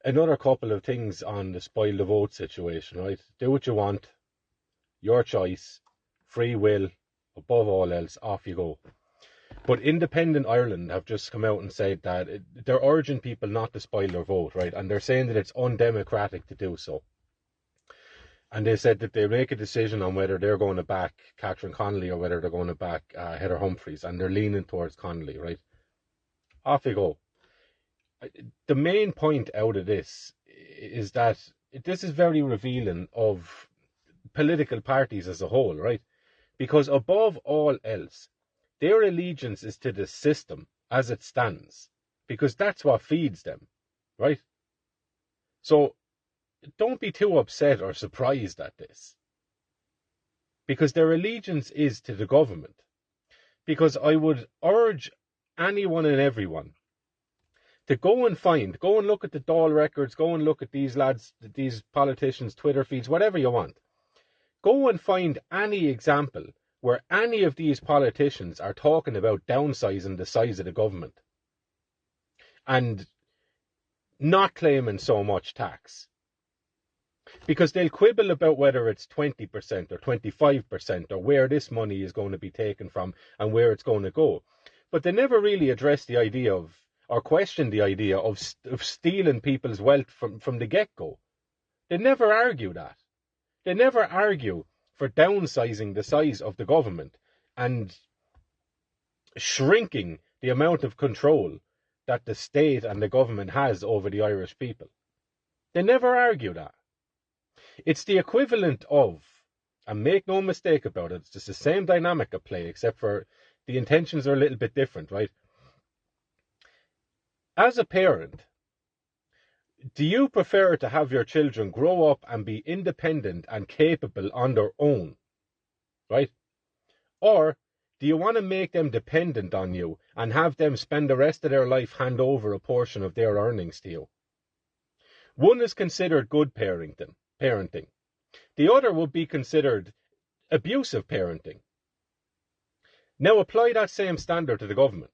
Another couple of things on the spoil the vote situation, right? Do what you want, your choice, free will, above all else, off you go. But Independent Ireland have just come out and said that they're urging people not to spoil their vote, right? And they're saying that it's undemocratic to do so. And they said that they'll make a decision on whether they're going to back Catherine Connolly or whether they're going to back Heather Humphreys. And they're leaning towards Connolly, right? Off you go. The main point out of this is that this is very revealing of political parties as a whole, right? Because above all else, their allegiance is to the system as it stands, because that's what feeds them, right? So don't be too upset or surprised at this, because their allegiance is to the government. Because I would urge anyone and everyone to go and look at the Dáil records, go and look at these lads, these politicians' Twitter feeds, whatever you want. Go and find any example where any of these politicians are talking about downsizing the size of the government and not claiming so much tax. Because they'll quibble about whether it's 20% or 25% or where this money is going to be taken from and where it's going to go. But they never really address the idea of, or question the idea of stealing people's wealth from the get-go. They never argue that. They never argue for downsizing the size of the government and shrinking the amount of control that the state and the government has over the Irish people. They never argue that. It's the equivalent of, and make no mistake about it, it's just the same dynamic at play, except for the intentions are a little bit different, right? As a parent, do you prefer to have your children grow up and be independent and capable on their own, right? Or do you want to make them dependent on you and have them spend the rest of their life hand over a portion of their earnings to you? One is considered good parenting. The other would be considered abusive parenting. Now apply that same standard to the government.